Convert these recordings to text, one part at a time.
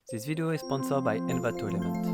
This video is sponsored by Envato Element.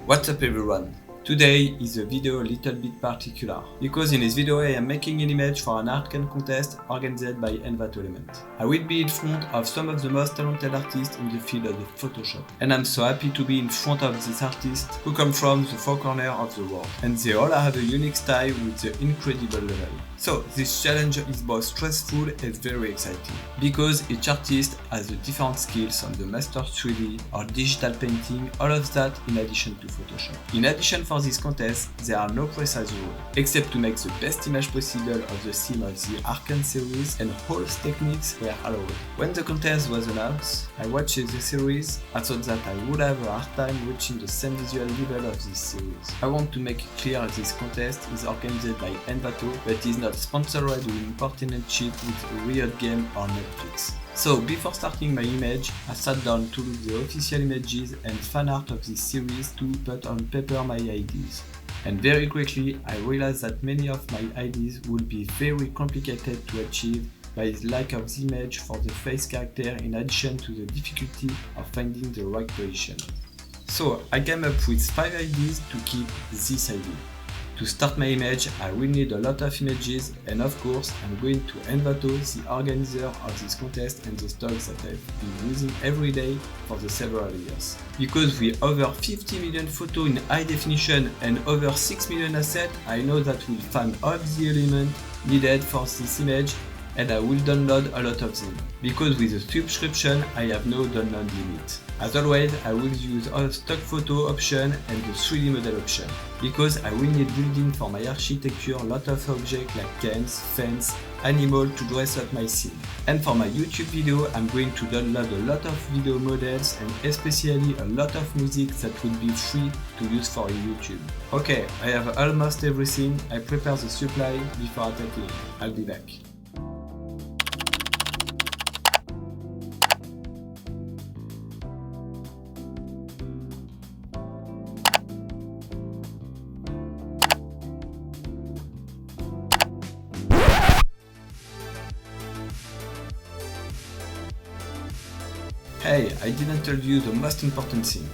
What's up everyone? Today is a video a little bit particular, because in this video I am making an image for an Arcane contest organized by Envato Element. I will be in front of some of the most talented artists in the field of the Photoshop, and I'm so happy to be in front of these artists who come from the four corners of the world, and they all have a unique style with the incredible level. So this challenge is both stressful and very exciting, because each artist has a different skills on the Master 3D or digital painting, all of that in addition to Photoshop. In addition for this contest, there are no precise rules, except to make the best image possible of the theme of the Arcane series, and all techniques were allowed. When the contest was announced, I watched the series. I thought that I would have a hard time reaching the same visual level of this series. I want to make it clear that this contest is organized by Envato, but is not sponsored with important chip with a real game or Netflix. So before starting my image, I sat down to look the official images and fan art of this series to put on paper my ideas. And very quickly I realized that many of my ideas would be very complicated to achieve by the lack of the image for the face character, in addition to the difficulty of finding the right position. So I came up with 5 ideas to keep this idea. To start my image, I will need a lot of images, and of course I'm going to Envato, the organizer of this contest, and the stocks that I've been using every day for the several years. Because with over 50 million photos in high definition and over 6 million assets, I know that we'll find all the elements needed for this image, and I will download a lot of them, because with a subscription I have no download limit. As always, I will use a stock photo option and the 3D model option, because I will need building for my architecture a lot of objects like cans, fence, animal to dress up my scene. And for my YouTube video, I'm going to download a lot of video models and especially a lot of music that will be free to use for YouTube. Okay, I have almost everything. I prepare the supply before attacking. I'll be back. Hey, I didn't tell you the most important thing.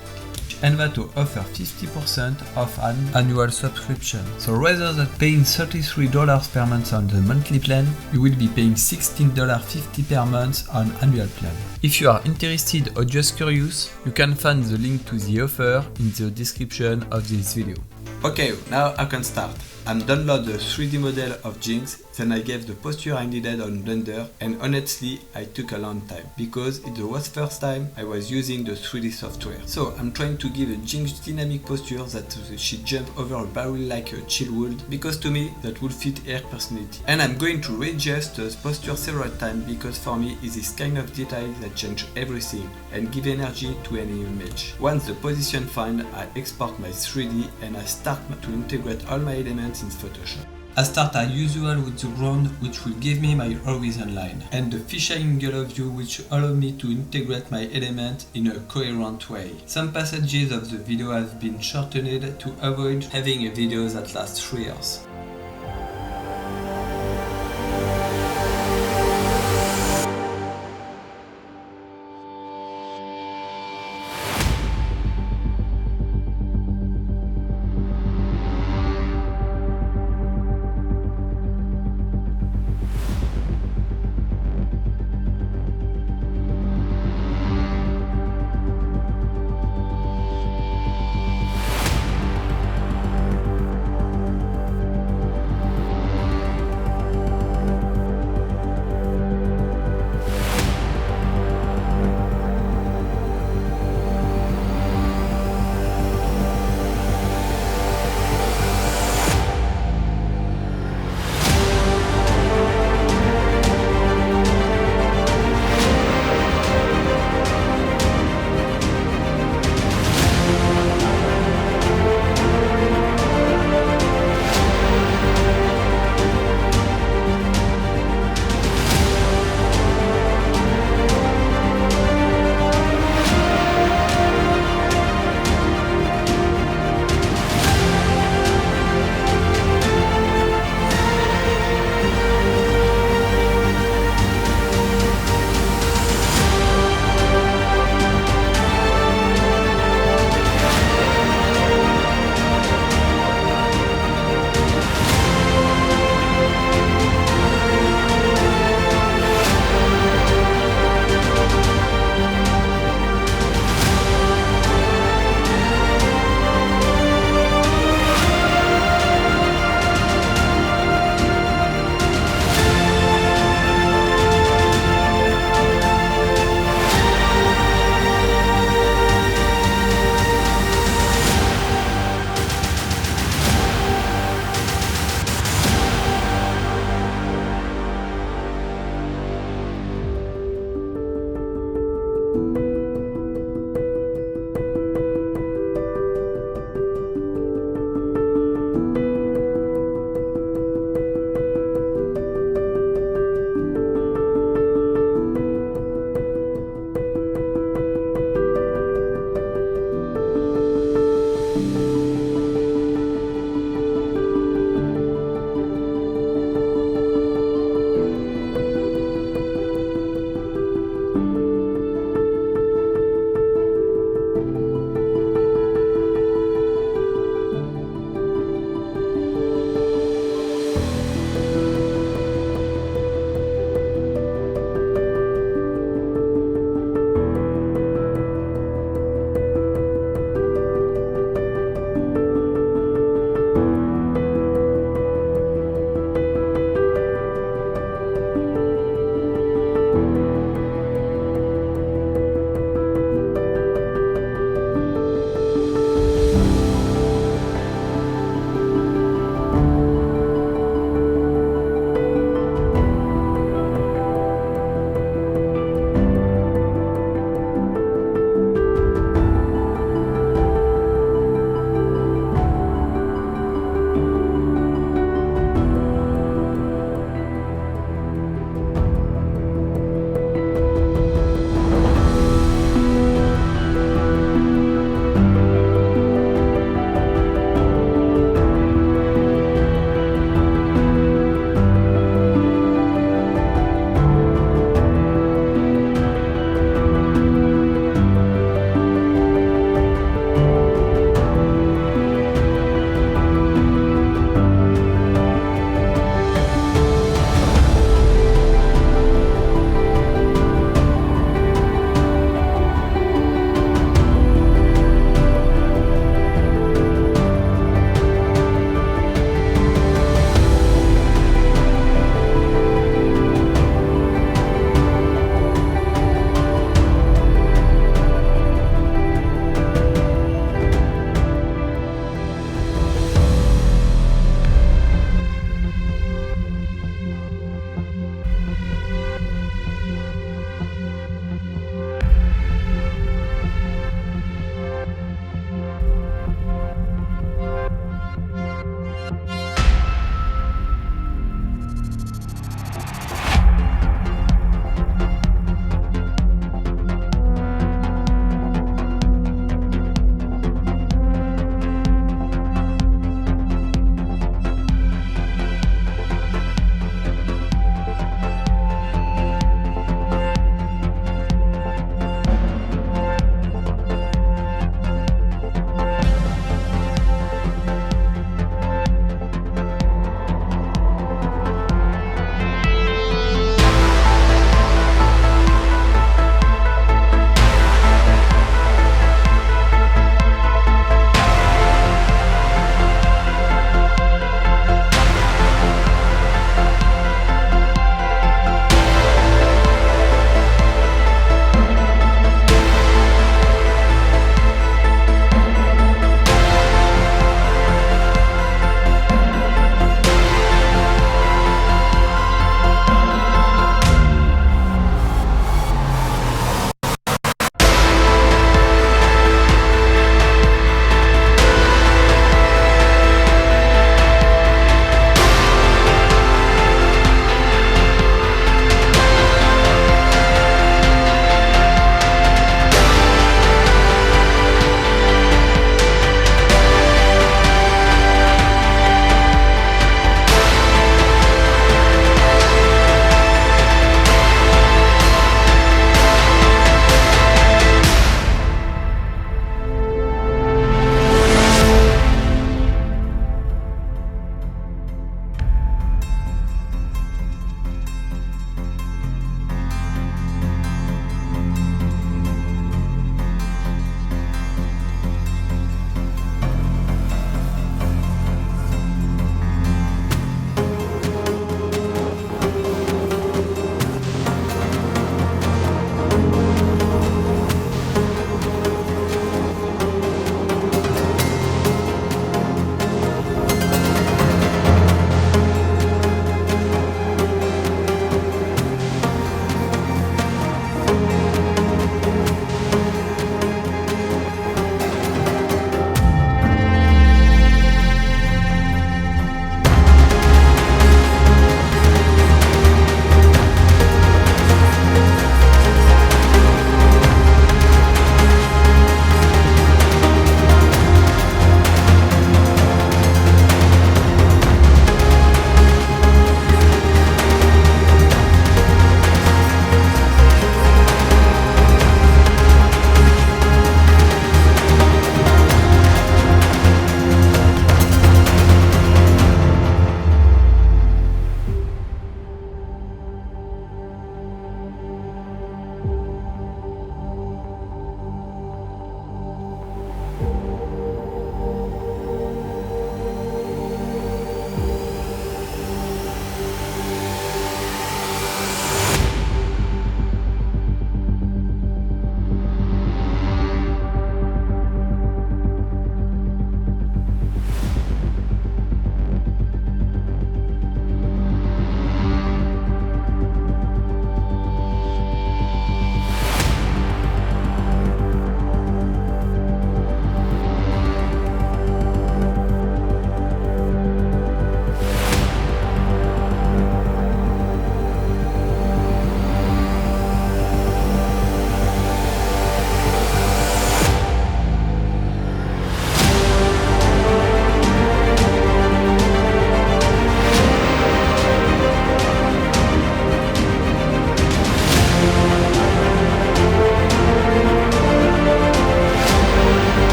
Envato offers 50% off an annual subscription. So rather than paying $33 per month on the monthly plan, you will be paying $16.50 per month on annual plan. If you are interested or just curious, you can find the link to the offer in the description of this video. Okay, now I can start. I'm download the 3D model of JInx, then I gave the posture I needed on Blender, and honestly I took a long time, because it was first time I was using the 3D software. So I'm trying to give a JInx dynamic posture that she jump over a barrel like a chill would, because to me that would fit her personality. And I'm going to readjust the posture several times, because for me it is this kind of detail that change everything and give energy to any image. Once the position found, I export my 3D and I start to integrate all my elements in Photoshop. I start as usual with the ground, which will give me my horizon line, and the fisheye angle of view, which allow me to integrate my element in a coherent way. Some passages of the video have been shortened to avoid having a video that lasts 3 years.